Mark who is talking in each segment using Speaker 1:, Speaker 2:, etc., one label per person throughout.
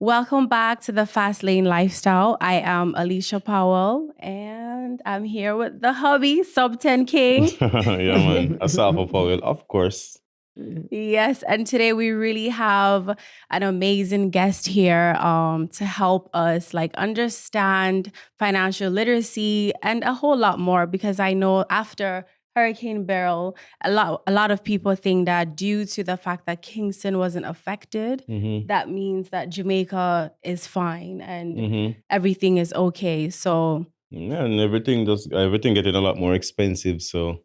Speaker 1: Welcome back to the Fast Lane Lifestyle. I am Alyshia Powell, and I'm here with the hubby, Sub 10 King.
Speaker 2: Yeah, man. Asafa Powell, of course.
Speaker 1: Yes, and today we really have an amazing guest here to help us understand financial literacy and a whole lot more, because I know after Hurricane Beryl, a lot of people think that due to the fact that Kingston wasn't affected, that means that Jamaica is fine and everything is okay. So
Speaker 2: yeah, and everything getting a lot more expensive. So,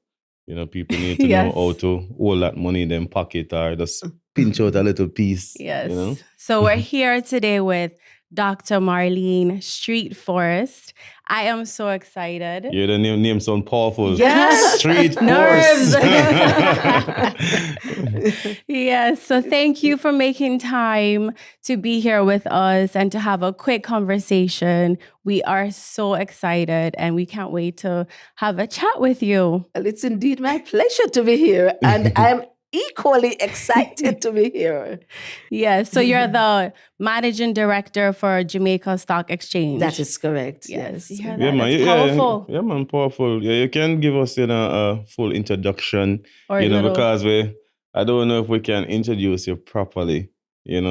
Speaker 2: people need to know how to hold that money in their pocket or just pinch out a little piece.
Speaker 1: Yes. So we're here today with Dr. Marlene Street Forest. I am so excited.
Speaker 2: Yeah, the name sound powerful.
Speaker 1: Yes.
Speaker 2: Street
Speaker 1: Nerves.
Speaker 2: Force.
Speaker 1: Yes. So thank you for making time to be here with us and to have a quick conversation. We are so excited and we can't wait to have a chat with you.
Speaker 3: Well, it's indeed my pleasure to be here. And I'm equally excited to be here.
Speaker 1: Yes. So you're the managing director for Jamaica Stock Exchange.
Speaker 3: That is correct.
Speaker 1: Yes.
Speaker 3: Yes.
Speaker 1: Yeah,
Speaker 2: Yeah, man.
Speaker 1: that's powerful.
Speaker 2: Yeah, man, powerful. Yeah, you can give us a full introduction,
Speaker 1: Or
Speaker 2: because I don't know if we can introduce you properly,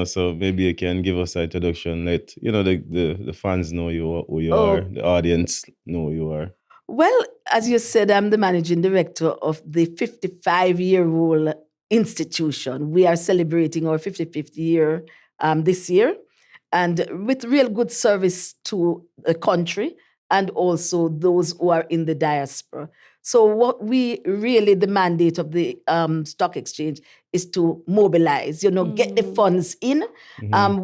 Speaker 2: so maybe you can give us an introduction. Let the fans know who you are, the audience know who you are.
Speaker 3: Well, as you said, I'm the managing director of the 55-year-old institution. We are celebrating our 55th year this year, and with real good service to the country and also those who are in the diaspora. So what the mandate of the stock exchange is to mobilize, get the funds in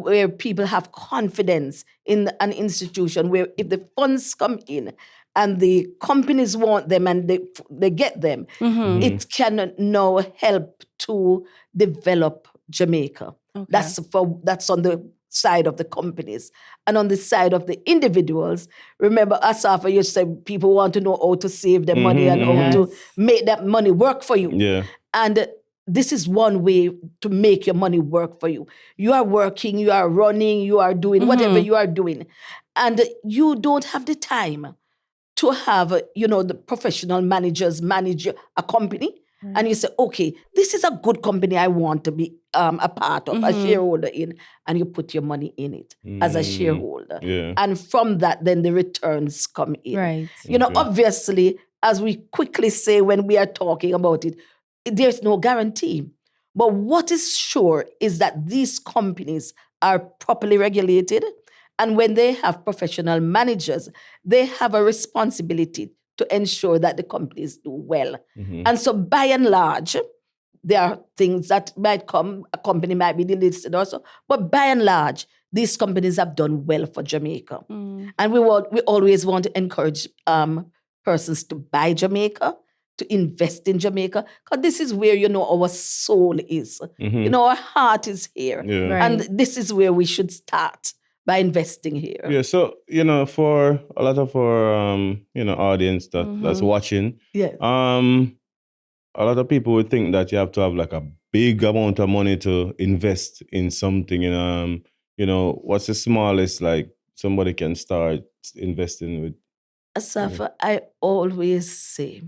Speaker 3: where people have confidence in an institution where if the funds come in and the companies want them and they get them, it can now help to develop Jamaica. Okay. That's on the side of the companies. And on the side of the individuals, remember, Asafa, you said people want to know how to save their money and how to make that money work for you.
Speaker 2: Yeah.
Speaker 3: And this is one way to make your money work for you. You are working, you are running, you are doing whatever you are doing. And you don't have the time to have, the professional managers manage a company. And you say, okay, this is a good company I want to be a part of, a shareholder in, and you put your money in it as a shareholder.
Speaker 2: Yeah.
Speaker 3: And from that, then the returns come in.
Speaker 1: Right.
Speaker 3: Obviously, as we quickly say when we are talking about it, there's no guarantee. But what is sure is that these companies are properly regulated. And when they have professional managers, they have a responsibility to ensure that the companies do well. And so by and large, there are things that might come, a company might be delisted also, but by and large, these companies have done well for Jamaica. And we always want to encourage persons to buy Jamaica, to invest in Jamaica, because this is where, our soul is. Our heart is here.
Speaker 2: Yeah.
Speaker 1: Right.
Speaker 3: And this is where we should start, by investing here.
Speaker 2: Yeah, so, for a lot of our, audience that's watching,
Speaker 3: Yeah.
Speaker 2: a lot of people would think that you have to have like a big amount of money to invest in something. And, what's the smallest, like, somebody can start investing with?
Speaker 3: Asafa, I always say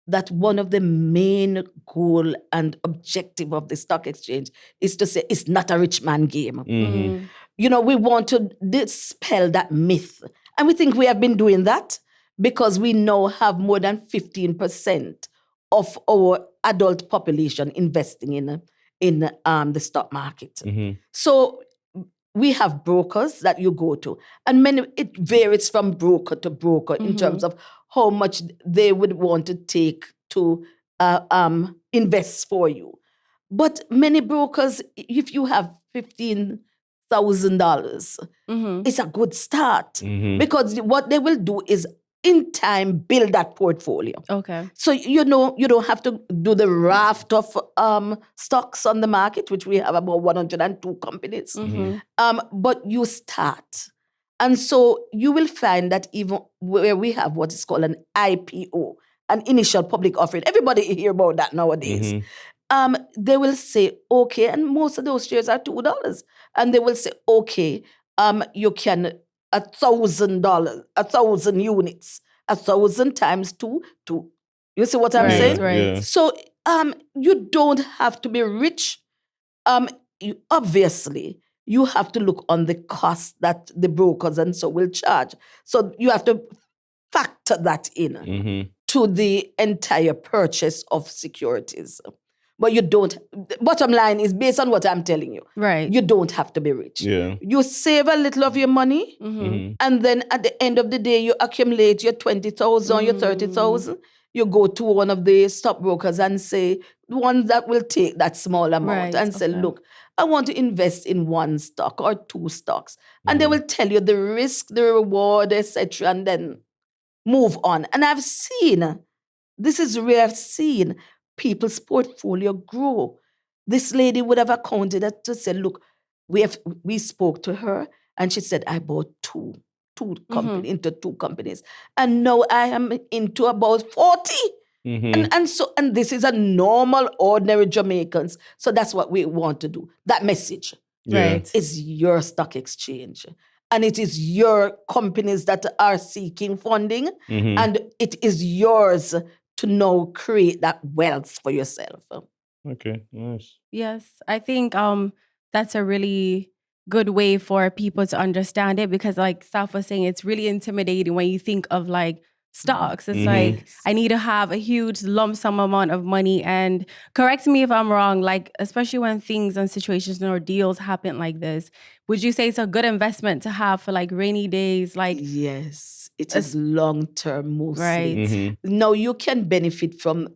Speaker 3: that one of the main goal and objective of the stock exchange is to say it's not a rich man game. We want to dispel that myth. And we think we have been doing that because we now have more than 15% of our adult population investing in the stock market. So we have brokers that you go to, and it varies from broker to broker in terms of how much they would want to take to invest for you. But many brokers, if you have $15,000, it's a good start because what they will do is in time build that portfolio.
Speaker 1: Okay.
Speaker 3: So you don't have to do the raft of stocks on the market, which we have about 102 companies. But you start. And so you will find that even where we have what is called an IPO, an initial public offering, everybody hear about that nowadays. they will say, okay, and most of those shares are $2. And they will say, okay, you can $1,000, 1,000 units, 1,000 times two. You see what I'm
Speaker 1: Right,
Speaker 3: saying?
Speaker 1: right.
Speaker 2: Yeah.
Speaker 3: So you don't have to be rich. Obviously, you have to look on the cost that the brokers and so will charge. So you have to factor that in
Speaker 2: Mm-hmm.
Speaker 3: to the entire purchase of securities. But you don't, the bottom line is based on what I'm telling you.
Speaker 1: Right.
Speaker 3: You don't have to be rich.
Speaker 2: Yeah.
Speaker 3: You save a little of your money,
Speaker 2: Mm-hmm.
Speaker 3: and then at the end of the day, you accumulate your 20,000, your 30,000. You go to one of the stockbrokers and say, the one that will take that small amount,
Speaker 1: Right,
Speaker 3: and say,
Speaker 1: okay.
Speaker 3: look, I want to invest in one stock or two stocks. And they will tell you the risk, the reward, etc., and then move on. And I've seen, this is where I've seen people's portfolio grow. This lady would have accounted that to say, look, we spoke to her and she said, I bought two companies into two companies. And now I am into about 40.
Speaker 2: Mm-hmm.
Speaker 3: And this is a normal, ordinary Jamaicans. So that's what we want to do. That message
Speaker 2: Yeah.
Speaker 1: Right.
Speaker 3: is your stock exchange. And it is your companies that are seeking funding.
Speaker 2: Mm-hmm.
Speaker 3: And it is yours to now create that wealth for yourself.
Speaker 2: Okay. Nice.
Speaker 1: Yes, I think that's a really good way for people to understand it, because like Saf was saying, it's really intimidating when you think of like stocks. It's like,
Speaker 3: Yes.
Speaker 1: I need to have a huge lump sum amount of money. And correct me if I'm wrong, like especially when things and situations or deals happen like this, would you say it's a good investment to have for like rainy days? Like,
Speaker 3: Yes, it
Speaker 1: Es-
Speaker 3: is long term mostly.
Speaker 1: right.
Speaker 2: Mm-hmm.
Speaker 3: Now you can benefit from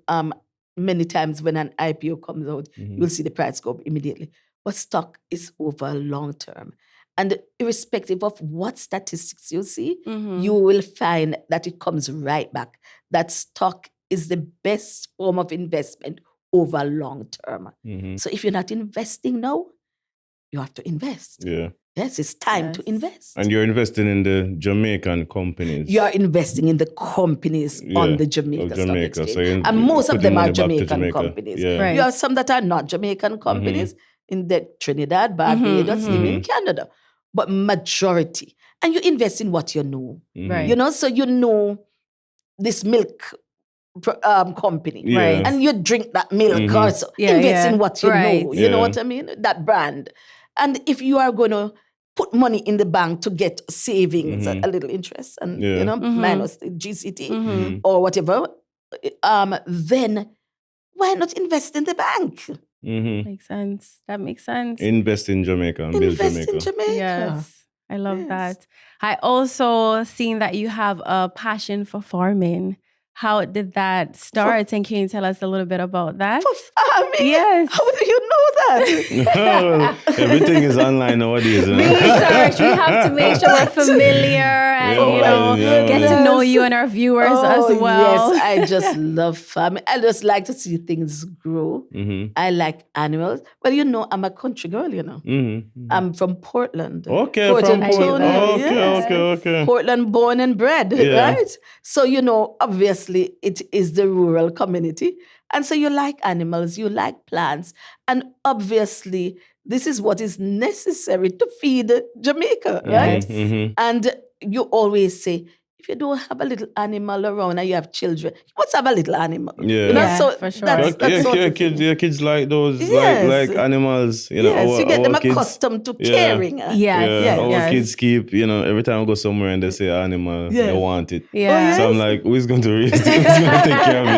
Speaker 3: many times when an IPO comes out, you'll see the price go up immediately. But stock is over long term. And irrespective of what statistics you see, you will find that it comes right back. That stock is the best form of investment over long term.
Speaker 2: Mm-hmm.
Speaker 3: So if you're not investing now, you have to invest.
Speaker 2: Yeah.
Speaker 3: Yes, it's time to
Speaker 1: Yes.
Speaker 3: invest.
Speaker 2: And you're investing in the Jamaican companies.
Speaker 3: You are investing in the companies on the Jamaica,
Speaker 2: of
Speaker 3: Stock
Speaker 2: Jamaica.
Speaker 3: Exchange.
Speaker 2: So you're
Speaker 3: And most of
Speaker 2: putting
Speaker 3: them are
Speaker 2: money back to
Speaker 3: Jamaican
Speaker 2: Jamaica.
Speaker 3: companies.
Speaker 2: Yeah.
Speaker 1: Right.
Speaker 3: You have some that are not Jamaican companies in the Trinidad, Barbados, even in Canada. But majority. And you invest in what you know.
Speaker 1: Right.
Speaker 3: You know, so you know this milk company.
Speaker 2: Yeah.
Speaker 1: Right.
Speaker 3: And you drink that milk also.
Speaker 1: Yeah,
Speaker 3: Invest
Speaker 1: yeah.
Speaker 3: in what you
Speaker 1: Right.
Speaker 3: know. You know
Speaker 2: Yeah.
Speaker 3: what I mean? That brand. And if you are going to put money in the bank to get savings, a little interest, and
Speaker 2: Yeah.
Speaker 3: you know, minus the GCT
Speaker 2: Mm-hmm.
Speaker 3: or whatever, then why not invest in the bank?
Speaker 2: Mm-hmm.
Speaker 1: Makes sense. That makes sense.
Speaker 2: Invest in Jamaica and build
Speaker 3: Invest
Speaker 2: Jamaica.
Speaker 3: in Jamaica.
Speaker 1: Yes, I love
Speaker 3: Yes.
Speaker 1: that. I also seen that you have a passion for farming. How did that start? And can you tell us a little bit about that?
Speaker 3: For farming?
Speaker 1: Yes.
Speaker 3: How do you know that?
Speaker 2: Well, everything is online nowadays. You know?
Speaker 1: Research. We have to make sure we're familiar and
Speaker 2: Yeah,
Speaker 1: you know
Speaker 2: yeah,
Speaker 1: get to
Speaker 2: yeah.
Speaker 1: know you and our viewers as well.
Speaker 3: Yes, I just love farming. I just like to see things grow.
Speaker 2: Mm-hmm.
Speaker 3: I like animals. Well, you know, I'm a country girl, you know.
Speaker 2: Mm-hmm.
Speaker 3: I'm from Portland.
Speaker 2: Okay,
Speaker 3: Port
Speaker 2: from Portland.
Speaker 3: Antonio,
Speaker 2: Okay,
Speaker 3: yes.
Speaker 2: okay.
Speaker 3: Portland born and bred,
Speaker 2: Yeah.
Speaker 3: right? So, you know, obviously it is the rural community. And so you like animals, you like plants. And obviously, this is what is necessary to feed Jamaica, right?
Speaker 1: Yes.
Speaker 2: Mm-hmm.
Speaker 3: And you always say, if you don't have a little animal around and you have children, you must have a little animal.
Speaker 2: Yeah.
Speaker 3: You know,
Speaker 1: Yeah,
Speaker 3: so
Speaker 1: for sure.
Speaker 3: that's sort of thing.
Speaker 2: Your kids like those,
Speaker 3: Yes.
Speaker 2: like animals. You know,
Speaker 3: Yes, you get them
Speaker 2: kids,
Speaker 3: accustomed to
Speaker 2: Yeah.
Speaker 3: caring.
Speaker 1: Yes.
Speaker 2: Yeah, our
Speaker 1: Yes.
Speaker 2: kids keep, you know, every time I go somewhere and they say animal, they
Speaker 3: Yes.
Speaker 2: want it.
Speaker 1: Yeah.
Speaker 2: So I'm like, who's going to raise it? Who's going to take care of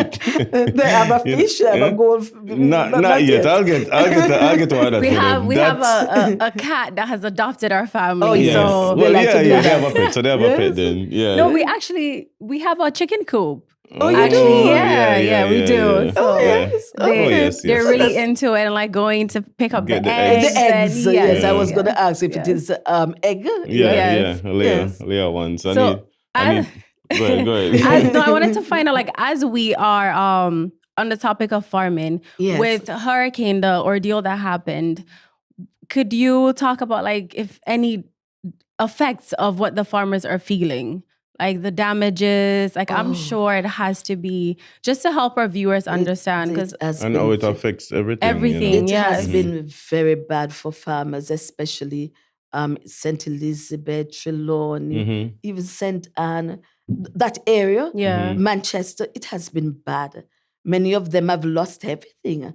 Speaker 2: it?
Speaker 3: They have a fish, they have
Speaker 2: Yeah.
Speaker 3: a gold.
Speaker 2: Not yet. I'll get to all that.
Speaker 1: We
Speaker 2: you know.
Speaker 1: have
Speaker 2: That's-
Speaker 1: a cat that has adopted our family.
Speaker 3: Oh, yes.
Speaker 2: Yeah.
Speaker 1: So
Speaker 3: They like to do
Speaker 2: They
Speaker 3: that.
Speaker 2: have a pet. So they have a pet then. Yeah.
Speaker 1: no, we have a chicken coop.
Speaker 3: Oh, you
Speaker 1: Actually,
Speaker 3: do?
Speaker 1: yeah, we do.
Speaker 2: yeah.
Speaker 1: So
Speaker 3: Oh,
Speaker 2: Yeah.
Speaker 3: yes.
Speaker 2: Oh,
Speaker 3: Okay.
Speaker 2: yes,
Speaker 1: they're
Speaker 2: yes.
Speaker 1: really
Speaker 3: That's-
Speaker 1: into it and like going to pick up
Speaker 2: Get
Speaker 1: the
Speaker 2: the
Speaker 1: eggs.
Speaker 2: eggs.
Speaker 3: The eggs,
Speaker 1: and-
Speaker 3: yes. I was
Speaker 2: Yeah.
Speaker 3: going to ask if
Speaker 1: Yes.
Speaker 3: it is egg.
Speaker 2: Yeah,
Speaker 1: Yes.
Speaker 2: Leah,
Speaker 3: Yes.
Speaker 2: Leah ones.
Speaker 1: So,
Speaker 2: I need. Go ahead.
Speaker 1: No, I wanted to find out, like, as we are on the topic of farming,
Speaker 3: Yes.
Speaker 1: with hurricane, the ordeal that happened, could you talk about like if any effects of what the farmers are feeling like the damages. Like I'm
Speaker 3: Oh.
Speaker 1: sure it has to be just to help our viewers understand, because
Speaker 3: It has
Speaker 2: And
Speaker 3: been
Speaker 2: how it affects everything.
Speaker 1: everything,
Speaker 3: It has
Speaker 1: yes.
Speaker 3: been very bad for farmers, especially St. Elizabeth, Trelawney, even St. Anne, that area,
Speaker 1: Yeah.
Speaker 3: Manchester. It has been bad. Many of them have lost everything.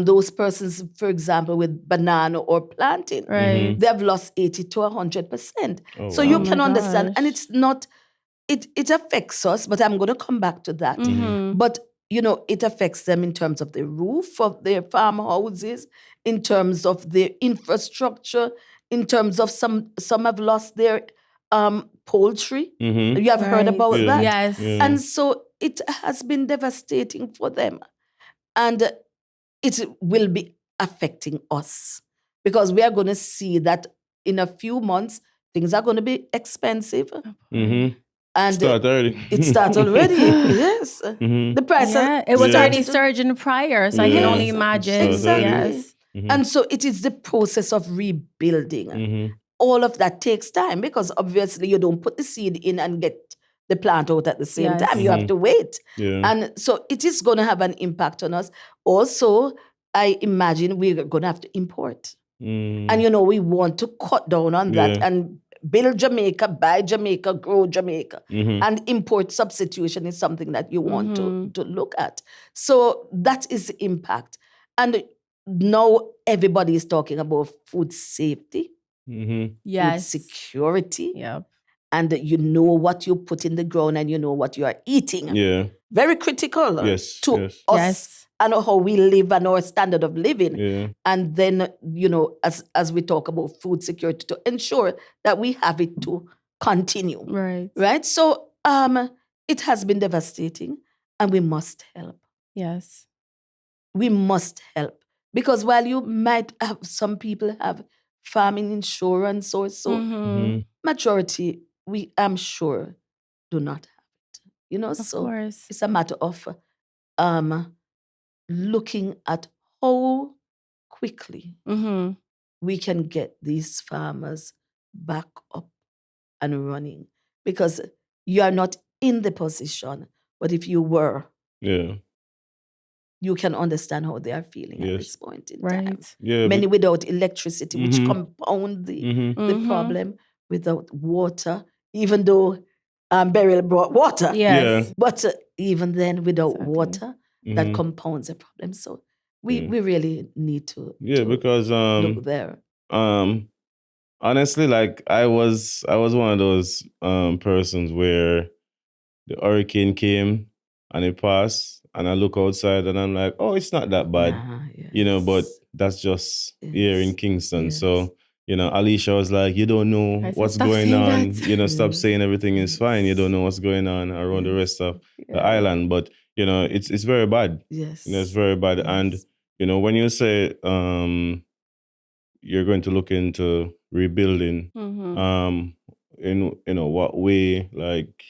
Speaker 3: Those persons, for example, with banana or planting,
Speaker 1: Right.
Speaker 3: they have lost 80 to 100%.
Speaker 2: Oh,
Speaker 3: So
Speaker 2: wow.
Speaker 3: you
Speaker 1: Oh
Speaker 3: can
Speaker 1: my
Speaker 3: understand, and
Speaker 1: gosh.
Speaker 3: it's not. It affects us, but I'm going to come back to that.
Speaker 1: Mhm.
Speaker 3: But it affects them in terms of the roof of their farmhouses, in terms of their infrastructure, in terms of some have lost their poultry. You have heard
Speaker 1: Right.
Speaker 3: about
Speaker 2: Yeah.
Speaker 3: that,
Speaker 1: Yes.
Speaker 2: Yeah.
Speaker 3: and so it has been devastating for them, and it will be affecting us because we are going to see that in a few months things are going to be expensive. And
Speaker 2: Start early.
Speaker 3: it starts already. Yes. The price
Speaker 1: Yeah, it was
Speaker 2: Yeah.
Speaker 1: already
Speaker 3: started.
Speaker 1: surging prior, so I can only
Speaker 3: Yes,
Speaker 1: imagine.
Speaker 3: exactly.
Speaker 1: Yes.
Speaker 3: And so it is the process of rebuilding. All of that takes time because obviously you don't put the seed in and get the plant out at the same
Speaker 1: Yes.
Speaker 3: time. You have to wait.
Speaker 2: Yeah.
Speaker 3: And so it is going to have an impact on us. Also, I imagine we're going to have to import. And we want to cut down on that
Speaker 2: Yeah.
Speaker 3: and build Jamaica, buy Jamaica, grow Jamaica. And import substitution is something that you want to look at. So that is the impact. And now everybody is talking about food safety, food
Speaker 1: Yes.
Speaker 3: security,
Speaker 1: Yep.
Speaker 3: and you know what you put in the ground and you know what you are eating.
Speaker 2: Yeah.
Speaker 3: Very critical
Speaker 2: Yes.
Speaker 3: to
Speaker 2: Yes.
Speaker 3: us
Speaker 1: Yes.
Speaker 3: and how we live and our standard of living.
Speaker 2: Yeah.
Speaker 3: And then, as we talk about food security, to ensure that we have it to continue.
Speaker 1: Right.
Speaker 3: Right? So it has been devastating and we must help.
Speaker 1: Yes.
Speaker 3: We must help. Because while you might have some people have farming insurance or so, majority, I'm sure, do not have it.
Speaker 1: Of
Speaker 3: So
Speaker 1: course.
Speaker 3: it's a matter of looking at how quickly we can get these farmers back up and running. Because you are not in the position, but if you were,
Speaker 2: Yeah.
Speaker 3: you can understand how they are feeling at
Speaker 2: Yes.
Speaker 3: this point in
Speaker 1: Right.
Speaker 3: time.
Speaker 2: Yeah.
Speaker 3: Many without electricity, which compound the
Speaker 1: Mhm.
Speaker 3: problem, without water, even though Beryl brought water.
Speaker 1: Yes.
Speaker 3: But even then, without
Speaker 1: Exactly.
Speaker 3: water, that compounds the problem. So we really need to,
Speaker 2: because
Speaker 3: look there.
Speaker 2: honestly, like I was one of those persons where the hurricane came and it passed, and I look outside and I'm like, oh, it's not that bad, but that's just here in Kingston.
Speaker 3: Yes.
Speaker 2: So Alyshia was like, you don't know
Speaker 1: I said,
Speaker 2: what's
Speaker 1: "Stop
Speaker 2: going
Speaker 1: saying
Speaker 2: on.
Speaker 1: that."
Speaker 2: Stop saying everything is fine. You don't know what's going on around the rest of the island. But it's very bad.
Speaker 3: Yes.
Speaker 2: It's very bad.
Speaker 3: Yes.
Speaker 2: And when you say you're going to look into rebuilding, in what way, like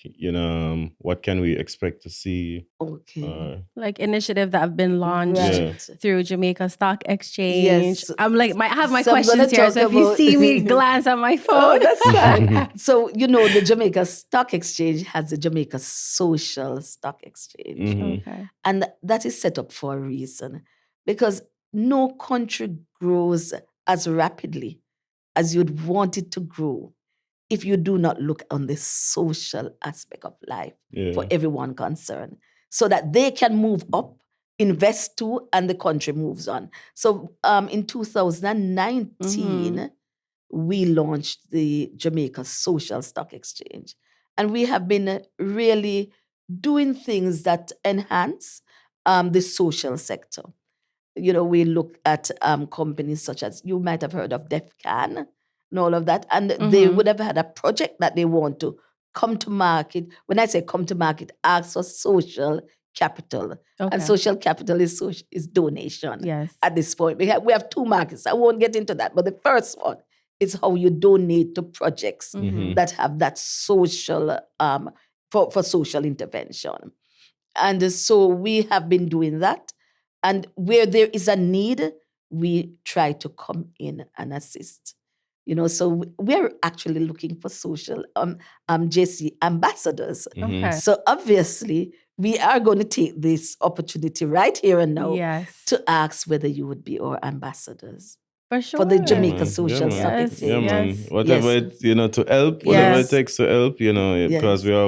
Speaker 2: what can we expect to see?
Speaker 3: Okay.
Speaker 1: Like initiative that have been launched
Speaker 3: Right.
Speaker 1: through Jamaica Stock Exchange.
Speaker 3: Yes.
Speaker 1: I'm like, I have my
Speaker 3: So I'm gonna
Speaker 1: questions here.
Speaker 3: talk
Speaker 1: So if you
Speaker 3: about-
Speaker 1: see me glance at my phone,
Speaker 3: Oh, that's fine. So, the Jamaica Stock Exchange has the Jamaica Social Stock Exchange.
Speaker 1: Okay.
Speaker 3: And that is set up for a reason. Because no country grows as rapidly as you'd want it to grow if you do not look on the social aspect of life for
Speaker 2: Yeah.
Speaker 3: everyone concerned, so that they can move up, invest too, and the country moves on. So in 2019, we launched the Jamaica Social Stock Exchange. And we have been really doing things that enhance the social sector. We look at companies such as, you might have heard of DEFCAN and all of that. And they would have had a project that they want to come to market. When I say come to market, ask for social capital.
Speaker 1: Okay.
Speaker 3: And social capital is donation.
Speaker 1: Yes.
Speaker 3: At this point, we have two markets. I won't get into that. But the first one is how you donate to projects that have that social, for social intervention. And so we have been doing that. And where there is a need, we try to come in and assist. So we're actually looking for social JC ambassadors.
Speaker 1: Okay.
Speaker 3: So obviously, we are going to take this opportunity right here and now
Speaker 1: Yes.
Speaker 3: to ask whether you would be our ambassadors
Speaker 1: For sure.
Speaker 3: for the
Speaker 2: Yeah,
Speaker 3: Jamaica
Speaker 2: man.
Speaker 3: Social
Speaker 2: Yeah,
Speaker 3: Stock
Speaker 2: man.
Speaker 1: Yes,
Speaker 2: Yeah,
Speaker 3: Exchange.
Speaker 2: man.
Speaker 1: yes.
Speaker 2: Whatever
Speaker 3: Yes.
Speaker 2: it, to help, whatever
Speaker 3: Yes.
Speaker 2: it takes to help, because
Speaker 3: Yes.
Speaker 2: we're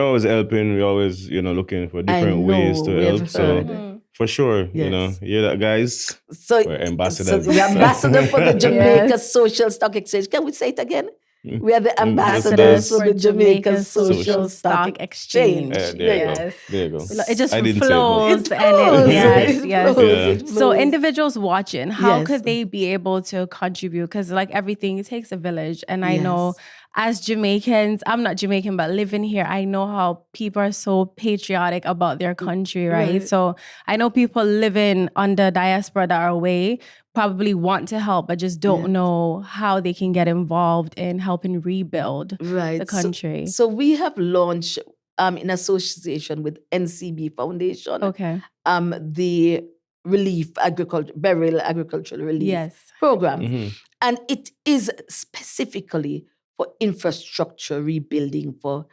Speaker 2: always helping. We're always, looking for
Speaker 3: I
Speaker 2: different ways
Speaker 3: know
Speaker 2: to
Speaker 3: we have
Speaker 2: help. So
Speaker 1: Mhm.
Speaker 2: for sure,
Speaker 3: Yes.
Speaker 2: hear that, guys?
Speaker 3: So,
Speaker 2: We're
Speaker 3: so
Speaker 2: ambassadors.
Speaker 3: the ambassador for the Jamaica
Speaker 1: Yes.
Speaker 3: Social Stock Exchange. Can we say it again? We are the
Speaker 1: Ambassadors
Speaker 3: ambassadors for
Speaker 1: for
Speaker 3: the Jamaica
Speaker 1: Jamaica
Speaker 3: Social Stock Exchange.
Speaker 1: Exchange.
Speaker 2: There you go.
Speaker 1: Yes.
Speaker 2: There you go.
Speaker 1: It just
Speaker 2: I didn't say it, but
Speaker 1: flows
Speaker 3: It
Speaker 1: and
Speaker 3: flows.
Speaker 1: yes,
Speaker 3: It
Speaker 1: yes.
Speaker 3: flows.
Speaker 2: Yeah.
Speaker 3: It
Speaker 1: So
Speaker 3: flows.
Speaker 1: individuals watching, how
Speaker 3: Yes.
Speaker 1: could they be able to contribute? Because like everything, it takes a village. And I know
Speaker 3: Yes.
Speaker 1: as Jamaicans, I'm not Jamaican, but living here, I know how people are so patriotic about their country, right?
Speaker 3: Right.
Speaker 1: So I know people living on the diaspora that are away probably want to help, but just don't
Speaker 3: Yes.
Speaker 1: know how they can get involved in helping rebuild
Speaker 3: Right.
Speaker 1: the country.
Speaker 3: So we have launched in association with NCB Foundation
Speaker 1: Okay.
Speaker 3: the burial agricultural relief
Speaker 1: Yes.
Speaker 3: program.
Speaker 2: Mhm.
Speaker 3: And it is specifically for infrastructure rebuilding for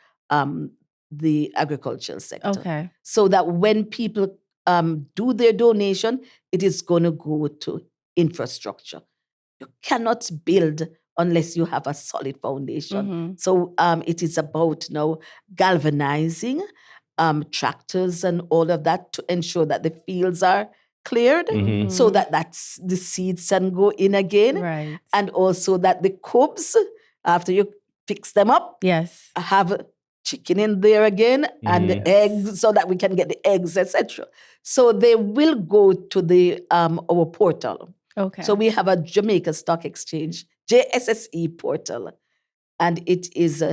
Speaker 3: the agricultural sector.
Speaker 1: Okay.
Speaker 3: So that when people do their donation, it is going to go to infrastructure. You cannot build unless you have a solid foundation.
Speaker 1: Mhm.
Speaker 3: So it is about now galvanizing tractors and all of that to ensure that the fields are cleared
Speaker 2: Mhm.
Speaker 3: so that the seeds can go in again.
Speaker 1: Right.
Speaker 3: And also that the cubs, after you fix them up,
Speaker 1: Yes.
Speaker 3: have chicken in there again and the
Speaker 2: Mhm.
Speaker 3: eggs so that we can get the eggs, etc. So they will go to the our portal.
Speaker 1: Okay.
Speaker 3: So we have a Jamaica Stock Exchange, JSSE portal, and it is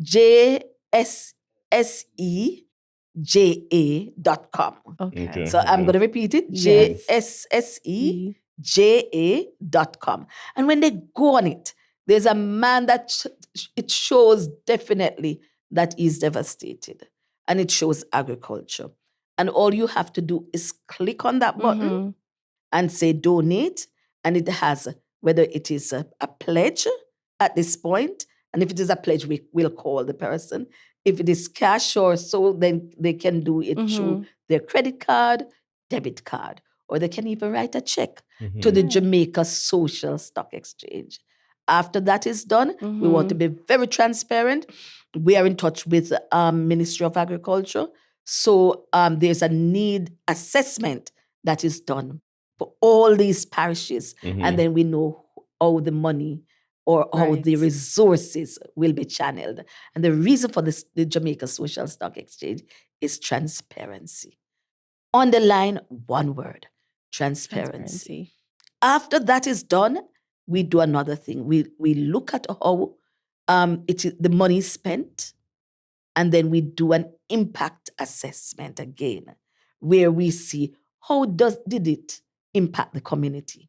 Speaker 3: JSSEJA.com.
Speaker 1: Okay.
Speaker 3: So I'm going to repeat it,
Speaker 1: Yes.
Speaker 3: JSSEJA.com. And when they go on it, there's a man that it shows definitely that is devastated. And it shows agriculture. And all you have to do is click on that button
Speaker 1: Mhm.
Speaker 3: and say donate. And it has whether it is a pledge at this point. And if it is a pledge, we will call the person. If it is cash or so, then they can do it through their credit card, debit card, or they can even write a check to the
Speaker 1: Yeah.
Speaker 3: Jamaica Social Stock Exchange. After that is done, we want to be very transparent. We are in touch with Ministry of Agriculture. So there's a need assessment that is done for all these parishes. And then we know how the money or how the
Speaker 1: Right.
Speaker 3: resources will be channeled. And the reason for this, the Jamaica Social Stock Exchange is transparency. Underline one word, transparency. After that is done, we do another thing. We look at how the money is spent, and then we do an impact assessment again, where we see how did it impact the community.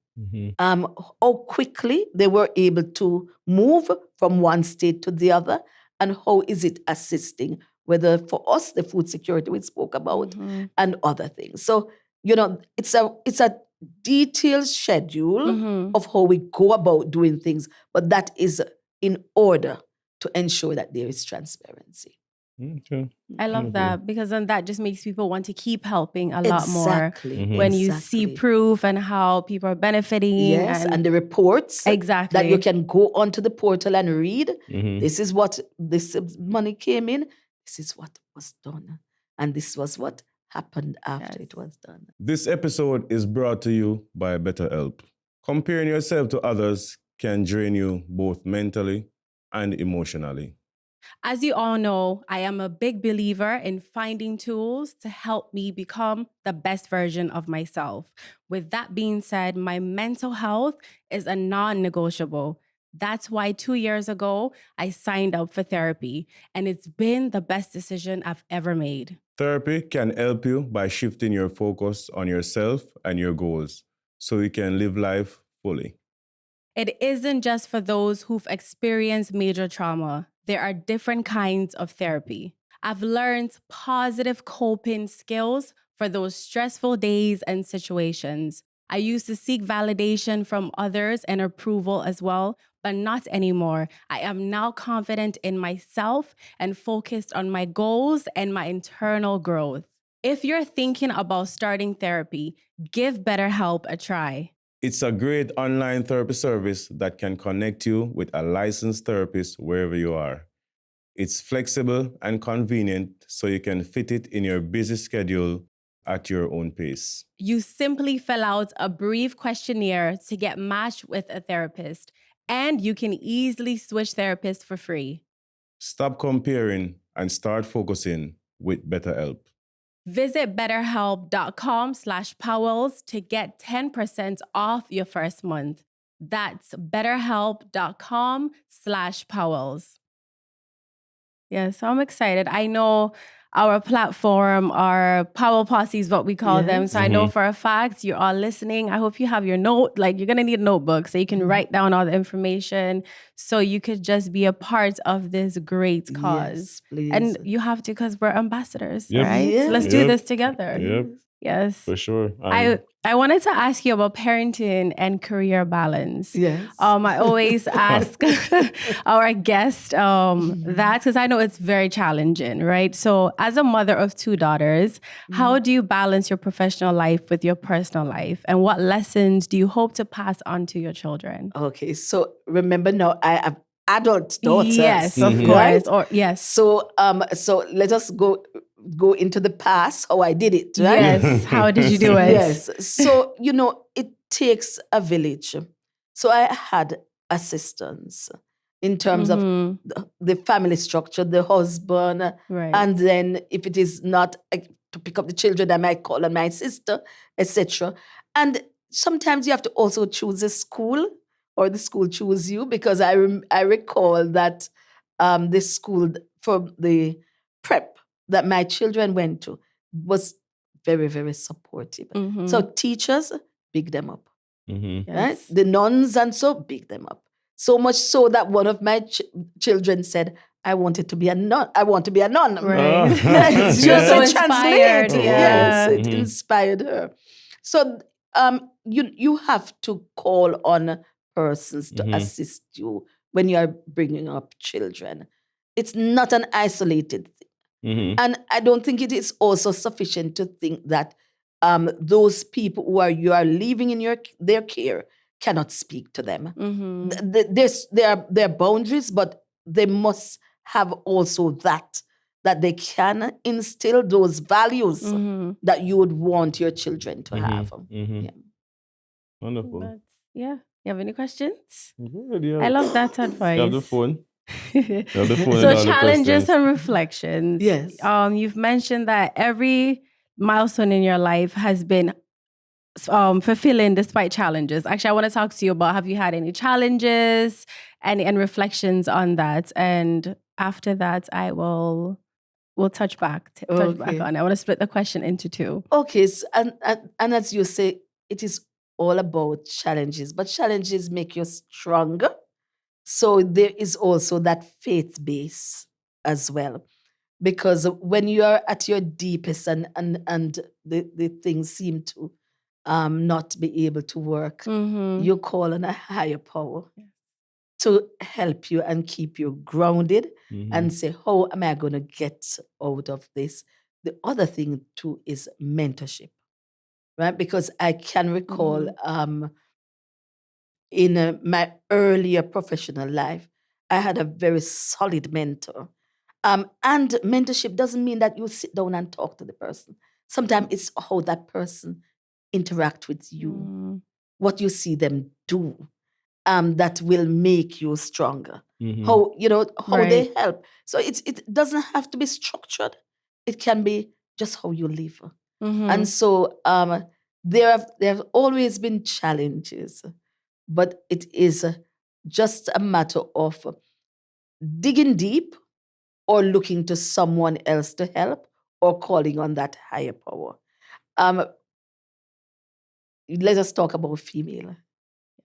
Speaker 3: How quickly they were able to move from one state to the other, and how is it assisting, whether for us, the food security we spoke about, and other things. So, it's a detailed schedule of how we go about doing things, but that is in order to ensure that there is transparency.
Speaker 2: Okay.
Speaker 1: I love that because then that just makes people want to keep helping a lot more
Speaker 3: Exactly.
Speaker 1: when you see proof and how people are benefiting.
Speaker 3: Yes, and the reports
Speaker 1: Exactly.
Speaker 3: that you can go onto the portal and read. This is what this money came in. This is what was done. And this was what happened after it was done.
Speaker 2: This episode is brought to you by BetterHelp. Comparing yourself to others can drain you both mentally and emotionally.
Speaker 1: As you all know, I am a big believer in finding tools to help me become the best version of myself. With that being said, my mental health is a non-negotiable. That's why 2 years ago, I signed up for therapy, and it's been the best decision I've ever made.
Speaker 2: Therapy can help you by shifting your focus on yourself and your goals so you can live life fully.
Speaker 1: It isn't just for those who've experienced major trauma. There are different kinds of therapy. I've learned positive coping skills for those stressful days and situations. I used to seek validation from others and approval as well, but not anymore. I am now confident in myself and focused on my goals and my internal growth. If you're thinking about starting therapy, give BetterHelp a try.
Speaker 2: It's a great online therapy service that can connect you with a licensed therapist wherever you are. It's flexible and convenient, so you can fit it in your busy schedule at your own pace.
Speaker 1: You simply fill out a brief questionnaire to get matched with a therapist, and you can easily switch therapists for free.
Speaker 2: Stop comparing and start focusing with BetterHelp.
Speaker 1: Visit betterhelp.com/Powells to get 10% off your first month. That's betterhelp.com/Powells. Yeah, so I'm excited. I know our platform, our Powell Posse is what we call them. So I know for a fact you're all listening. I hope you have your note. Like, you're going to need a notebook so you can write down all the information so you could just be a part of this great cause.
Speaker 3: Yes, please.
Speaker 1: And you have to, because we're ambassadors,
Speaker 2: Yep.
Speaker 1: right?
Speaker 3: Yes.
Speaker 1: So let's do
Speaker 2: Yep.
Speaker 1: this together.
Speaker 2: Yep,
Speaker 1: Yes.
Speaker 2: for sure.
Speaker 1: I wanted to ask you about parenting and career balance.
Speaker 3: Yes.
Speaker 1: I always ask our guest that, because I know it's very challenging, right? So as a mother of 2 daughters, how do you balance your professional life with your personal life? And what lessons do you hope to pass on to your children?
Speaker 3: Okay, so remember now, I have adult daughters.
Speaker 1: Yes, of
Speaker 3: right?
Speaker 1: course. Or yes.
Speaker 3: So let us go into the past, how I did it, right?
Speaker 1: Yes. How did you do it?
Speaker 3: Yes. So, it takes a village. So I had assistants in terms of the family structure, the husband,
Speaker 1: Right.
Speaker 3: and then if it is not to pick up the children, I might call on my sister, etc. And sometimes you have to also choose a school, or the school choose you, because I recall that the school for the prep that my children went to was very, very supportive. So teachers, big them up.
Speaker 1: Yes.
Speaker 3: Right? The nuns and so big them up. So much so that one of my children said, I wanted to be a nun. I want to be a nun.
Speaker 1: Right.
Speaker 3: Yes,
Speaker 1: She was so
Speaker 3: to
Speaker 1: inspired,
Speaker 3: translate.
Speaker 1: yeah.
Speaker 3: Yes, it inspired her. So you have to call on persons to assist you when you are bringing up children. It's not an isolated thing. And I don't think it is also sufficient to think that those people who you are leaving in their care cannot speak to them. There are boundaries, but they must have also that they can instill those values that you would want your children to have. Yeah.
Speaker 2: Wonderful.
Speaker 1: Yeah. You have any questions?
Speaker 2: Good, yeah.
Speaker 1: I love that advice.
Speaker 2: You have the phone. You have the phone and
Speaker 1: So
Speaker 2: all the
Speaker 1: challenges
Speaker 2: questions.
Speaker 1: and reflections.
Speaker 3: Yes.
Speaker 1: You've mentioned that every milestone in your life has been fulfilling despite challenges. Actually, I want to talk to you about, have you had any challenges and reflections on that? And after that, we'll touch back on it. I want to split the question into 2.
Speaker 3: Okay, so, and as you say, it is all about challenges, but challenges make you stronger. So there is also that faith base as well. Because when you are at your deepest and the things seem to not be able to work, you call on a higher power to help you and keep you grounded and say, how am I going to get out of this? The other thing too is mentorship, right? Because I can recall in my earlier professional life, I had a very solid mentor. And mentorship doesn't mean that you sit down and talk to the person. Sometimes it's how that person interact with you, what you see them do, that will make you stronger. How they help. So it doesn't have to be structured. It can be just how you live. And so there have always been challenges, but it is just a matter of digging deep, or looking to someone else to help, or calling on that higher power. Let us talk about female,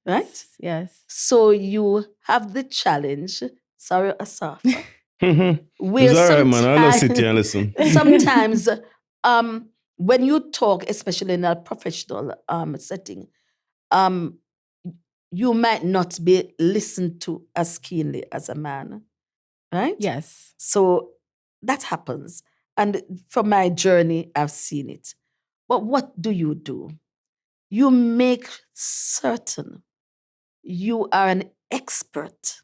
Speaker 3: right?
Speaker 1: Yes.
Speaker 3: So you have the challenge, sorry, Asafa, where
Speaker 2: It's all right, man. I'll just sit here and listen.
Speaker 3: sometimes when you talk, especially in a professional setting, you might not be listened to as keenly as a man, right?
Speaker 1: Yes.
Speaker 3: So that happens. And from my journey, I've seen it. But what do? You make certain you are an expert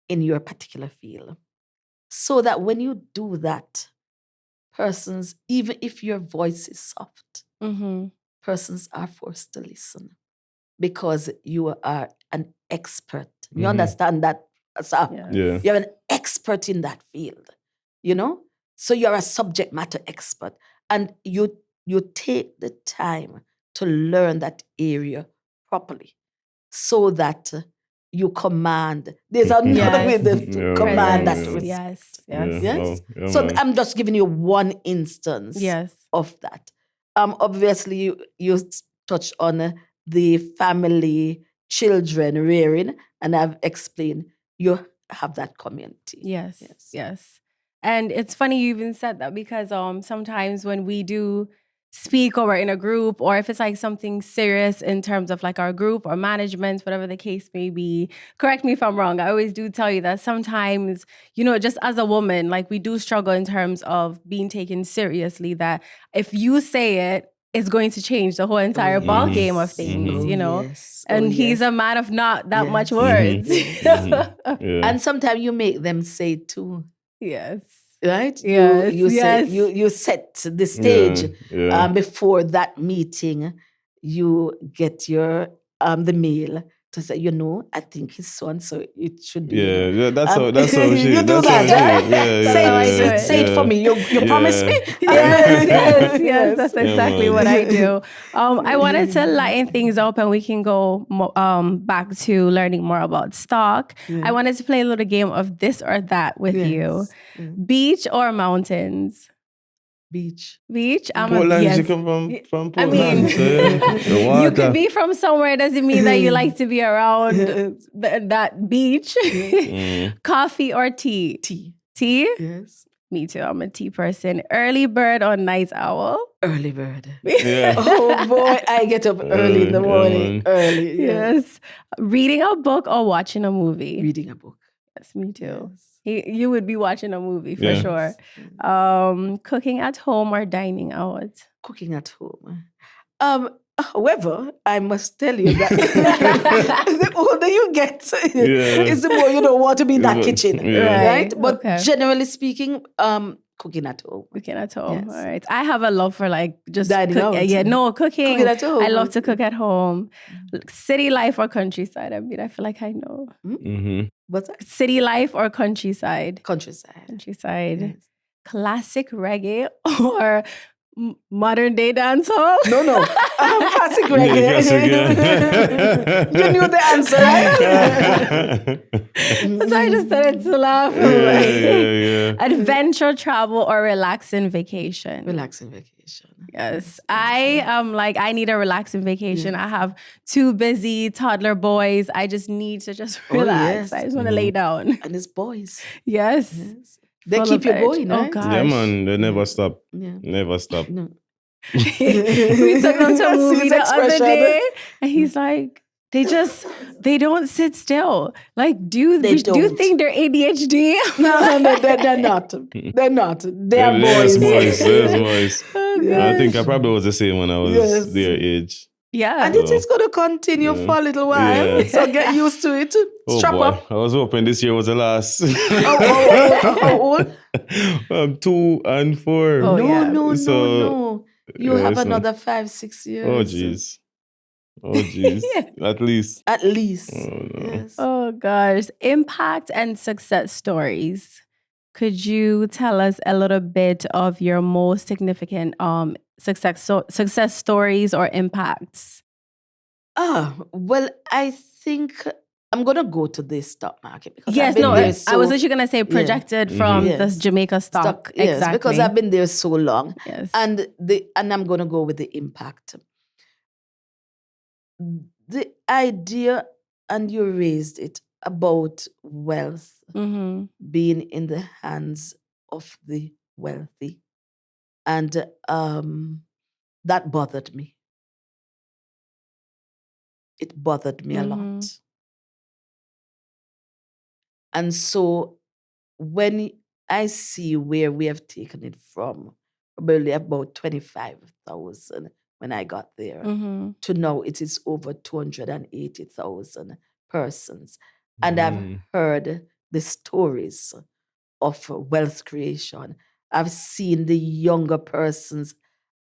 Speaker 3: in your particular field. So that when you do that, persons, even if your voice is soft,
Speaker 1: Mm-hmm.
Speaker 3: persons are forced to listen because you are an expert. You
Speaker 2: Mhm.
Speaker 3: understand that, Asaf?
Speaker 1: Yes.
Speaker 2: Yeah.
Speaker 3: You're an expert in that field, you know? So you're a subject matter expert. And you take the time to learn that area properly so that you command. There's another way
Speaker 1: Yes.
Speaker 3: to command that
Speaker 1: Presence.
Speaker 2: Yeah.
Speaker 1: Yes.
Speaker 2: Yeah.
Speaker 1: Yes.
Speaker 3: Yes.
Speaker 2: Oh, yeah,
Speaker 3: So
Speaker 2: man.
Speaker 3: I'm just giving you one instance
Speaker 1: Yes.
Speaker 3: of that. Obviously, you touched on the family, children rearing, and I've explained you have that community.
Speaker 1: Yes. Yes. And it's funny you even said that because sometimes when we do speak or we're in a group, or if it's like something serious in terms of like our group or management, whatever the case may be, correct me if I'm wrong. I always do tell you that sometimes, just as a woman, like we do struggle in terms of being taken seriously, that if you say it, it's going to change the whole entire ball
Speaker 2: yes.
Speaker 1: game of
Speaker 2: Mhm.
Speaker 1: things,
Speaker 3: Oh,
Speaker 2: Mhm.
Speaker 3: yes. Oh,
Speaker 1: And he's
Speaker 3: yes.
Speaker 1: a man of not that much
Speaker 3: Yes.
Speaker 1: words.
Speaker 3: Yes.
Speaker 2: Yeah.
Speaker 3: And sometimes you make them say it too.
Speaker 1: Yes.
Speaker 3: Right?
Speaker 1: Yes,
Speaker 3: You say
Speaker 1: yes.
Speaker 3: you set the stage
Speaker 2: Yeah.
Speaker 3: before that meeting. You get your the mail to say, I think his son, so it should be.
Speaker 2: Yeah, that's how she.
Speaker 3: You do
Speaker 2: That's how
Speaker 3: that,
Speaker 2: she.
Speaker 3: right?
Speaker 2: Yeah,
Speaker 1: That's how I do it.
Speaker 3: Say it for me. You promise me?
Speaker 1: Yes. That's
Speaker 2: Yeah,
Speaker 1: exactly
Speaker 2: man.
Speaker 1: what I do. I wanted to lighten things up, and we can go back to learning more about stock.
Speaker 3: Yeah.
Speaker 1: I wanted to play a little game of this or that with you.
Speaker 3: Yeah.
Speaker 1: Beach or mountains?
Speaker 3: Beach.
Speaker 1: Beach.
Speaker 2: Portland,
Speaker 1: yes.
Speaker 2: she come from
Speaker 1: I
Speaker 2: Portland.
Speaker 1: mean,
Speaker 2: So, the water.
Speaker 1: you could be from somewhere. Doesn't mean that you like to be around that beach. Coffee or tea? Tea?
Speaker 3: Yes.
Speaker 1: Me too. I'm a tea person. Early bird or night owl?
Speaker 3: Early bird.
Speaker 2: Yeah.
Speaker 3: Oh boy, I get up early in the morning.
Speaker 2: man.
Speaker 3: Early.
Speaker 1: Yes. Reading a book or watching a movie?
Speaker 3: Reading a book.
Speaker 1: Yes, me too.
Speaker 3: Yes.
Speaker 1: You would be watching a movie for
Speaker 2: Yeah.
Speaker 1: sure. Cooking at home or dining out?
Speaker 3: Cooking at home. However, I must tell you that the older you get, is the more you don't want to be in that kitchen,
Speaker 2: Yeah.
Speaker 3: right? But
Speaker 1: Okay.
Speaker 3: generally speaking, cooking at home.
Speaker 1: Cooking at home.
Speaker 3: Yes.
Speaker 1: All right. I have a love for like just
Speaker 3: Dining out.
Speaker 1: cooking.
Speaker 3: Cooking at home.
Speaker 1: I love to cook at home. City life or countryside? I mean, I feel like I know.
Speaker 2: Mm-hmm.
Speaker 3: What's that?
Speaker 1: City life or countryside?
Speaker 3: Countryside.
Speaker 1: Countryside.
Speaker 3: Yes.
Speaker 1: Classic reggae or modern day dancehall?
Speaker 3: No. Classic reggae.
Speaker 2: Yeah, classic, yeah.
Speaker 3: You knew the answer, right?
Speaker 1: So I just started to laugh.
Speaker 2: yeah.
Speaker 1: Adventure travel or relaxing vacation?
Speaker 3: Relaxing vacation.
Speaker 1: Yes. I am like, I need a relaxing vacation. I have two busy toddler boys. I just need to just relax.
Speaker 3: yes.
Speaker 1: I just want to lay down.
Speaker 3: And it's boys.
Speaker 1: Yes.
Speaker 3: Yes. They
Speaker 1: Full
Speaker 3: keep
Speaker 1: of
Speaker 3: you
Speaker 1: energy.
Speaker 3: going,
Speaker 1: Oh
Speaker 3: right?
Speaker 1: gosh.
Speaker 2: Yeah, man. They never stop.
Speaker 3: Yeah.
Speaker 2: Never stop.
Speaker 3: No.
Speaker 1: We took them to a
Speaker 3: That's
Speaker 1: movie
Speaker 3: his
Speaker 1: the other
Speaker 3: expression.
Speaker 1: day, and he's like, they don't sit still. Like, do you
Speaker 3: don't.
Speaker 1: think they're ADHD?
Speaker 3: No, they're not. They're not. They're
Speaker 2: There's
Speaker 3: boys.
Speaker 2: There's boys.
Speaker 1: Oh,
Speaker 2: I think I
Speaker 1: gosh.
Speaker 2: probably was the same when I was
Speaker 3: Yes.
Speaker 2: their age.
Speaker 1: Yeah.
Speaker 3: And it is going to continue
Speaker 2: Yeah.
Speaker 3: for a little while.
Speaker 2: Yeah.
Speaker 3: So get used to it.
Speaker 2: Oh
Speaker 3: Strap
Speaker 2: boy.
Speaker 3: up.
Speaker 2: I was hoping this year was the last.
Speaker 3: How old?
Speaker 2: I'm 2 and 4.
Speaker 1: Oh, yeah.
Speaker 3: No. You
Speaker 2: yeah,
Speaker 3: have
Speaker 2: so-
Speaker 3: another 5-6 years.
Speaker 2: Oh jeez. At least.
Speaker 3: At least.
Speaker 2: Oh, no.
Speaker 3: Yes.
Speaker 1: Oh gosh. Impact and success stories. Could you tell us a little bit of your most significant success stories or impacts?
Speaker 3: Well, I think I'm going to go to the stock market because
Speaker 1: Yes,
Speaker 3: I've been
Speaker 1: no,
Speaker 3: there
Speaker 1: I was literally going to say projected from
Speaker 3: Yes.
Speaker 1: this Jamaica stock.
Speaker 3: Yes,
Speaker 1: Exactly.
Speaker 3: because I've been there so long.
Speaker 1: Yes.
Speaker 3: And I'm going to go with the impact. The idea, and you raised it, about wealth
Speaker 1: Mm-hmm.
Speaker 3: being in the hands of the wealthy. And that bothered me. it bothered me a
Speaker 1: Mhm.
Speaker 3: lot. And so when I see where we have taken it from, probably about 25,000 when I got there,
Speaker 1: Mhm.
Speaker 3: to now it is over 280,000 persons. And I've heard the stories of wealth creation. I've seen the younger persons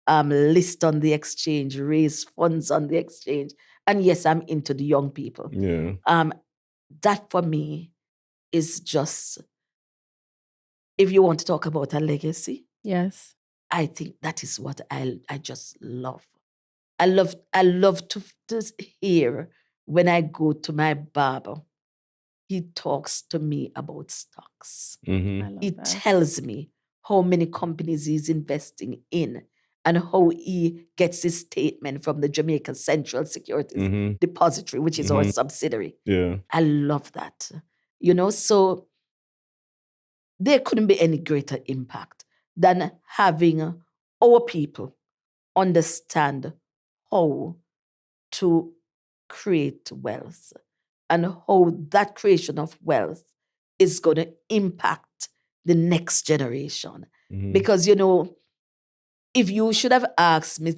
Speaker 3: list on the exchange, raise funds on the exchange. And yes, I'm into the young people.
Speaker 2: Yeah.
Speaker 3: That for me is just, if you want to talk about a legacy,
Speaker 1: Yes.
Speaker 3: I think that is what I just love. I love to hear when I go to my barber, he talks to me about stocks.
Speaker 1: I love
Speaker 3: He
Speaker 1: that.
Speaker 3: tells me how many companies he's investing in and how he gets his statement from the Jamaica Central Securities Depository, which is our subsidiary.
Speaker 2: Yeah.
Speaker 3: I love that. So there couldn't be any greater impact than having our people understand how to create wealth and how that creation of wealth is going to impact the next generation. Because, if you should have asked me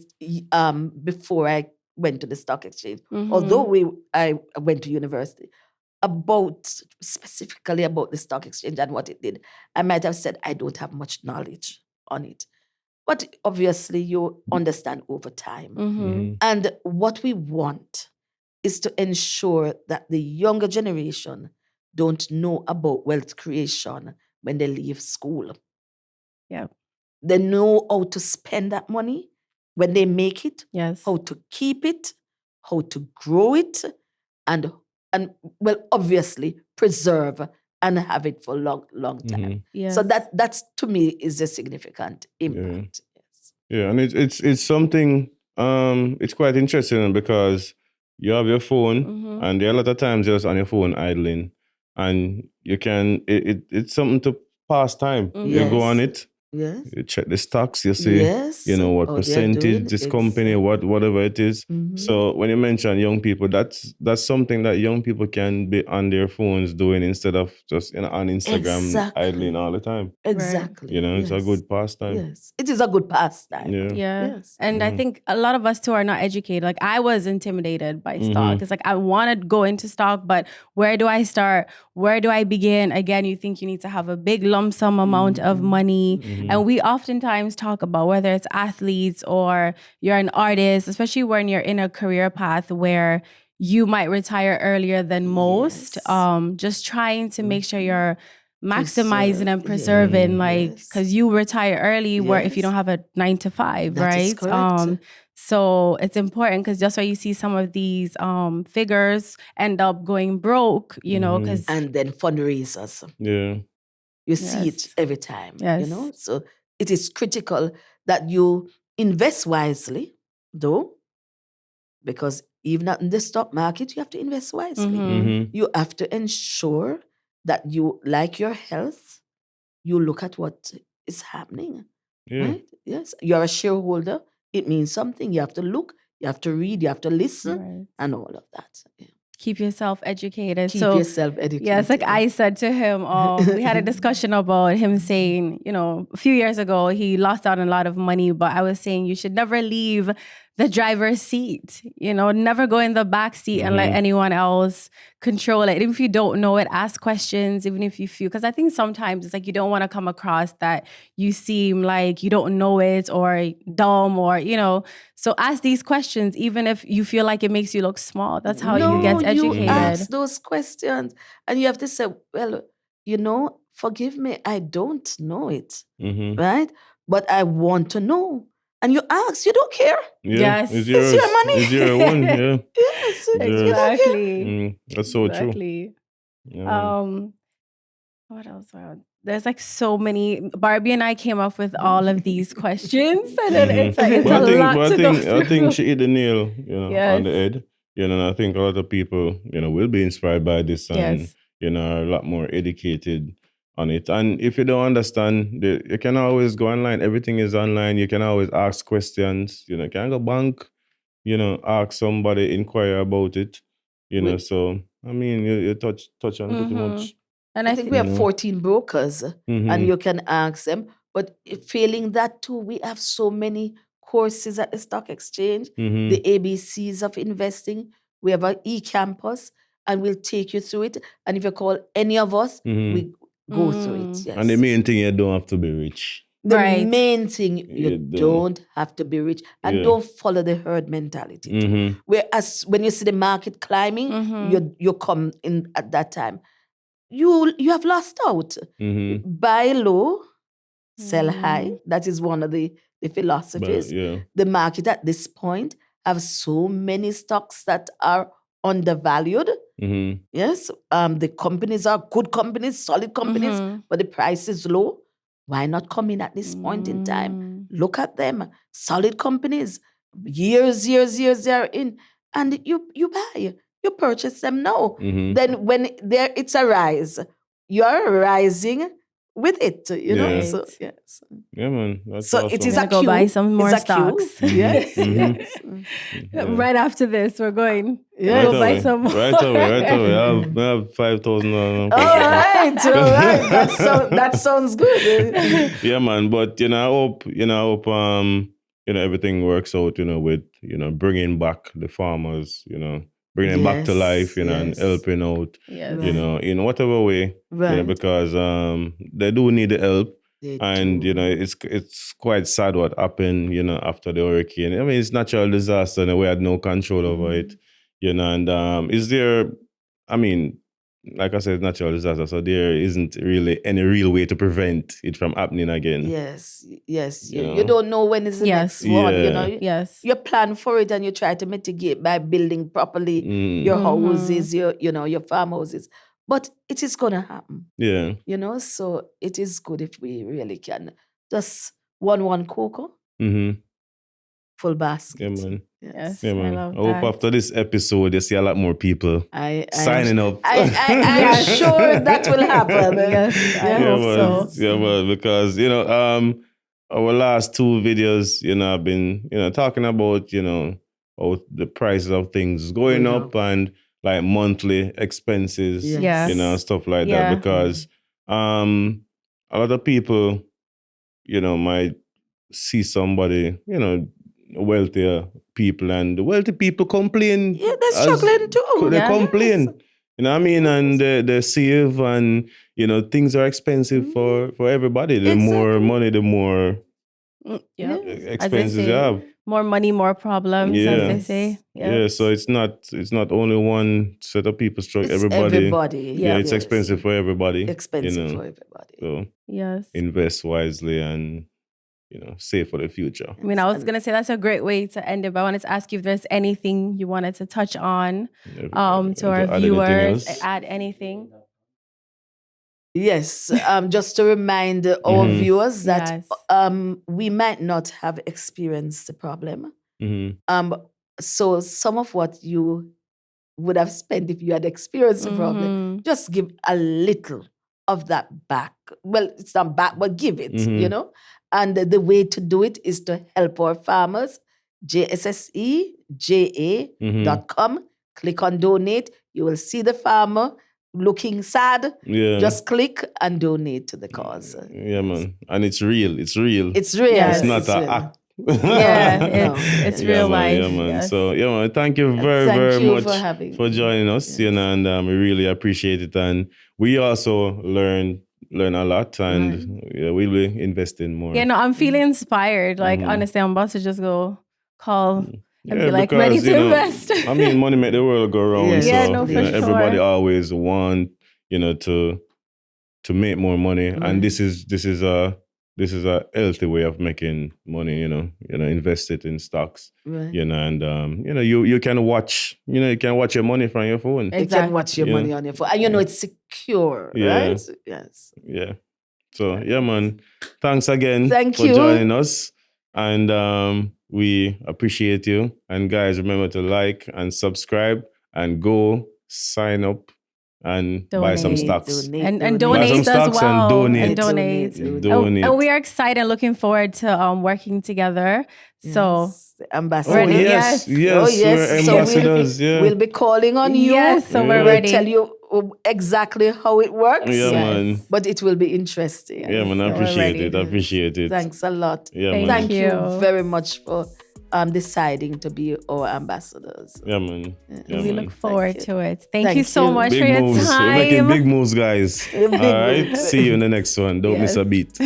Speaker 3: before I went to the stock exchange, although I went to university, specifically about the stock exchange and what it did, I might have said I don't have much knowledge on it. But obviously, you understand over time. And what we want is to ensure that the younger generation don't know about wealth creation when they leave school.
Speaker 1: Yeah.
Speaker 3: They know how to spend that money when they make it,
Speaker 1: Yes.
Speaker 3: how to keep it, how to grow it, and well, obviously preserve and have it for long time.
Speaker 1: Yes.
Speaker 3: So that's to me is a significant impact. Yes.
Speaker 2: Yeah, and it's something it's quite interesting because you have your phone and there are a lot of times just on your phone idling and you can it's something to pass time. You go on it,
Speaker 3: Yes.
Speaker 2: you check the stocks, you see,
Speaker 3: Yes.
Speaker 2: what
Speaker 3: How they are doing.
Speaker 2: percentage this company, whatever it is. So when you mention young people, that's something that young people can be on their phones doing instead of just on Instagram idling all the time.
Speaker 3: Exactly.
Speaker 2: It's a good pastime.
Speaker 3: Yes. It is a good pastime.
Speaker 2: Yeah.
Speaker 3: Yes.
Speaker 1: And I think a lot of us too are not educated. Like I was intimidated by stock. It's like I want to go into stock, but where do I start? Where do I begin? Again, you think you need to have a big lump sum amount of money. And we oftentimes talk about whether it's athletes or you're an artist, especially when you're in a career path where you might retire earlier than most. Just trying to make sure you're maximizing and preserving, like, because you retire early where if you don't have a 9 to 5,
Speaker 3: That is
Speaker 1: right?
Speaker 3: correct.
Speaker 1: So it's important because that's why you see some of these figures end up going broke, because
Speaker 3: And then fundraisers.
Speaker 2: Yeah.
Speaker 3: You see it every time.
Speaker 1: Yes.
Speaker 3: So it is critical that you invest wisely, though, because even in the stock market, you have to invest wisely. You have to ensure that you, like your health, you look at what is happening.
Speaker 2: Yeah.
Speaker 3: Right? Yes. You're a shareholder. It means something. You have to look, you have to read, you have to listen, and all of that. Yeah.
Speaker 1: Keep yourself educated.
Speaker 3: Keep yourself educated.
Speaker 1: Yes, like I said to him, we had a discussion about him saying, a few years ago, he lost out on a lot of money, but I was saying you should never leave the driver's seat, never go in the back seat and let anyone else control it. Even if you don't know it, ask questions, even if you feel, because I think sometimes it's like you don't want to come across that you seem like you don't know it or dumb or, so ask these questions, even if you feel like it makes you look small. That's how you get educated.
Speaker 3: You ask those questions and you have to say, well, forgive me, I don't know it, right? But I want to know. And you ask, you don't care.
Speaker 2: Yeah.
Speaker 1: Yes.
Speaker 3: It's your money.
Speaker 2: It's your one. Yeah.
Speaker 3: Yes,
Speaker 1: exactly.
Speaker 2: That's so
Speaker 1: Exactly.
Speaker 2: true. Yeah.
Speaker 1: What else? There's like so many. Barbie and I came up with all of these questions, and then it's a lot to go through.
Speaker 2: I think she hit the nail, on the head. And I think a lot of people, will be inspired by this and, are a lot more educated on it. And if you don't understand, you can always go online. Everything is online. You can always ask questions. You can go bank. ask somebody, inquire about it,
Speaker 3: We-
Speaker 2: so I mean, you touch on pretty
Speaker 1: Mhm.
Speaker 2: much.
Speaker 1: And
Speaker 3: I
Speaker 1: I
Speaker 3: think
Speaker 1: think
Speaker 3: we have
Speaker 2: Mhm.
Speaker 3: 14 brokers, and
Speaker 2: Mhm.
Speaker 3: you can ask them. But failing that too, we have so many courses at the stock exchange,
Speaker 2: Mhm.
Speaker 3: the ABCs of investing. We have an e-campus, and we'll take you through it. And if you call any of us,
Speaker 2: Mhm.
Speaker 3: we go through it.
Speaker 1: Mm.
Speaker 3: Yes.
Speaker 2: And the main thing, you don't have to be rich.
Speaker 3: The
Speaker 1: Right.
Speaker 3: main thing, you
Speaker 2: You don't.
Speaker 3: don't have to be rich, and
Speaker 2: Yeah.
Speaker 3: don't follow the herd mentality too.
Speaker 2: Mhm.
Speaker 3: Whereas when you see the market climbing,
Speaker 1: Mhm.
Speaker 3: you come in at that time. You have lost out.
Speaker 2: Mhm.
Speaker 3: Buy low, sell high.
Speaker 1: Mm.
Speaker 3: That is one of the
Speaker 2: But
Speaker 3: philosophies.
Speaker 2: yeah.
Speaker 3: The market at this point have so many stocks that are undervalued.
Speaker 2: Mhm.
Speaker 3: Yes, the companies are good companies, solid companies,
Speaker 1: Mhm.
Speaker 3: but the price is low. Why not come in at this point in time?
Speaker 1: Mm.
Speaker 3: Look at them, solid companies, years they are in, and you buy, you purchase them now.
Speaker 2: Mhm.
Speaker 3: Then when there it's a rise, you're rising with it.
Speaker 2: Yeah.
Speaker 3: So
Speaker 1: Right.
Speaker 3: yes.
Speaker 2: Yeah, man. That's
Speaker 3: So
Speaker 2: awesome.
Speaker 3: it
Speaker 1: I'm
Speaker 3: is
Speaker 1: gonna
Speaker 3: a
Speaker 1: go buy
Speaker 3: queue.
Speaker 1: some more
Speaker 3: It's a queue.
Speaker 1: stocks.
Speaker 3: Yes,
Speaker 2: Mhm.
Speaker 3: yes.
Speaker 2: Yeah.
Speaker 1: Right after this, we're going. Gonna
Speaker 3: Yes.
Speaker 1: go buy some more.
Speaker 2: Right away. I have 5,000.
Speaker 3: All right. That sounds good.
Speaker 2: Yeah, man. But I hope everything works out. With bringing back the farmers. Bringing them back to life. And
Speaker 3: Yes.
Speaker 2: helping out.
Speaker 1: Yes.
Speaker 3: Right.
Speaker 2: In whatever way.
Speaker 3: Right.
Speaker 2: Because they do need the help.
Speaker 3: They
Speaker 2: And
Speaker 3: do.
Speaker 2: it's quite sad what happened, after the hurricane. I mean, it's natural disaster, and we had no control over it, And is there? I mean, like I said, natural disaster, so there isn't really any real way to prevent it from happening again.
Speaker 3: Yes.
Speaker 2: You
Speaker 3: You
Speaker 2: know?
Speaker 3: don't know when is the
Speaker 1: Yes.
Speaker 3: next one.
Speaker 2: Yeah.
Speaker 1: Yes.
Speaker 3: You plan for it and you try to mitigate by building properly
Speaker 2: Mm.
Speaker 3: your
Speaker 1: Mhm.
Speaker 3: houses, your farmhouses. But it is gonna happen.
Speaker 2: Yeah.
Speaker 3: So it is good if we really can just one cocoa,
Speaker 2: Mm-hmm.
Speaker 3: full basket.
Speaker 2: Yeah, man.
Speaker 1: Yes.
Speaker 2: Yeah,
Speaker 1: I
Speaker 2: man.
Speaker 1: love
Speaker 2: I hope
Speaker 1: that.
Speaker 2: after this episode, you see a lot more people
Speaker 3: I'm
Speaker 2: signing up.
Speaker 3: I'm
Speaker 1: Yes.
Speaker 3: sure that will happen.
Speaker 1: Yes, I
Speaker 3: Yes.
Speaker 1: hope
Speaker 2: man.
Speaker 1: so.
Speaker 2: Yeah, man. Because our last two videos, I've been talking about how the prices of things going
Speaker 3: Going
Speaker 2: up and like monthly expenses,
Speaker 1: Yes.
Speaker 2: stuff like
Speaker 1: Yeah.
Speaker 2: that. Because a lot of people, might see somebody, wealthier people, and the wealthy people complain.
Speaker 3: Yeah, they're struggling too.
Speaker 2: They
Speaker 1: Yeah.
Speaker 2: complain.
Speaker 3: Yes.
Speaker 2: You know what I mean? And they save, and things are expensive for everybody. The more
Speaker 3: Exactly.
Speaker 2: money, the more
Speaker 1: Yeah.
Speaker 3: Yes.
Speaker 2: expenses you
Speaker 1: say,
Speaker 2: have.
Speaker 1: more money, more problems, as
Speaker 2: Yeah.
Speaker 1: they say.
Speaker 2: Yeah. So it's not only one set of people struggling.
Speaker 3: It's
Speaker 2: Everybody.
Speaker 3: Yeah,
Speaker 2: It's
Speaker 3: yes.
Speaker 2: expensive for everybody.
Speaker 3: Expensive for everybody.
Speaker 2: So
Speaker 1: Yes.
Speaker 2: invest wisely and save for the future.
Speaker 1: I mean, I was gonna say that's a great way to end it, but I wanted to ask you if there's anything you wanted to touch on to our
Speaker 2: add anything
Speaker 1: viewers.
Speaker 2: else?
Speaker 1: Add anything.
Speaker 3: Yes, just to remind our
Speaker 2: Mhm.
Speaker 3: viewers that
Speaker 1: Yes.
Speaker 3: we might not have experienced the problem.
Speaker 2: Mm-hmm.
Speaker 3: So some of what you would have spent if you had experienced the problem,
Speaker 1: Mhm.
Speaker 3: just give a little of that back. Well, it's not back, but give it,
Speaker 2: Mhm.
Speaker 3: And the way to do it is to help our farmers. JSSEJA.com. Click on donate. You will see the farmer looking sad.
Speaker 2: Yeah.
Speaker 3: Just click and donate to the cause.
Speaker 2: Yeah, man. And it's real. It's real.
Speaker 3: It's real.
Speaker 1: Yes.
Speaker 2: It's not
Speaker 3: It's
Speaker 2: an
Speaker 3: real.
Speaker 2: act.
Speaker 1: Yeah,
Speaker 3: No,
Speaker 1: it's
Speaker 3: yes.
Speaker 1: real
Speaker 2: man,
Speaker 1: life.
Speaker 2: Yeah, man.
Speaker 1: Yes.
Speaker 2: So, yeah, man. Thank you very,
Speaker 3: Thank
Speaker 2: very
Speaker 3: you
Speaker 2: much
Speaker 3: for having
Speaker 2: for
Speaker 3: me.
Speaker 2: joining us.
Speaker 3: Yes.
Speaker 2: And we really appreciate it. And we also learn a lot, and we'll be investing more.
Speaker 1: Yeah, no, I'm feeling inspired. Like,
Speaker 2: Mhm.
Speaker 1: honestly, I'm about to just go call and
Speaker 2: Yeah,
Speaker 1: be like
Speaker 2: because,
Speaker 1: ready to invest.
Speaker 2: I mean, money make the world go round.
Speaker 3: Yes,
Speaker 1: Yeah,
Speaker 2: So,
Speaker 1: no, for
Speaker 2: everybody
Speaker 1: sure.
Speaker 2: always want, to make more money.
Speaker 3: Right.
Speaker 2: And this is a healthy way of making money, invest it in stocks.
Speaker 3: Right.
Speaker 2: And you can watch, you can watch your money from your phone.
Speaker 3: You can
Speaker 1: Exactly.
Speaker 3: watch your
Speaker 2: Yeah.
Speaker 3: money on your phone. And it's secure,
Speaker 2: Yeah.
Speaker 3: right? Yes.
Speaker 2: Yeah. So yeah, man. Thanks again
Speaker 3: Thank
Speaker 2: for
Speaker 3: you.
Speaker 2: joining us. And we appreciate you. And guys, remember to like and subscribe and go sign up and buy some
Speaker 1: Donate.
Speaker 2: stocks.
Speaker 1: And
Speaker 2: Buy
Speaker 1: donate
Speaker 2: some
Speaker 1: as
Speaker 2: stocks
Speaker 1: well.
Speaker 2: and donate.
Speaker 1: Donate. And we are excited, looking forward to working together. So
Speaker 3: Yes, ambassador.
Speaker 2: Oh,
Speaker 1: Ready?
Speaker 2: yes.
Speaker 3: Oh,
Speaker 2: Yes. We're
Speaker 3: So
Speaker 2: ambassadors. Yeah.
Speaker 3: we'll be calling on you.
Speaker 1: Yes, so we're
Speaker 3: We'll
Speaker 1: ready.
Speaker 3: tell you exactly how it works.
Speaker 2: Yeah,
Speaker 1: Yes.
Speaker 2: man.
Speaker 3: But it will be interesting.
Speaker 2: Yeah, man. I
Speaker 1: So we're
Speaker 2: appreciate
Speaker 1: ready.
Speaker 2: it. I appreciate it.
Speaker 3: Thanks a lot.
Speaker 2: Yeah,
Speaker 1: Thank
Speaker 2: man.
Speaker 3: Thank
Speaker 1: you.
Speaker 3: you very much for deciding to be our ambassadors.
Speaker 2: Yeah, man. Yeah,
Speaker 1: We
Speaker 2: man.
Speaker 1: look forward
Speaker 3: you.
Speaker 1: to it. Thank
Speaker 3: Thank
Speaker 1: you so
Speaker 3: you.
Speaker 1: much
Speaker 2: Big
Speaker 1: for your
Speaker 2: moves. We're
Speaker 1: time.
Speaker 2: making big moves, guys. All right.
Speaker 3: moves.
Speaker 2: See you in the next one. Don't miss
Speaker 1: Yes.
Speaker 2: a beat.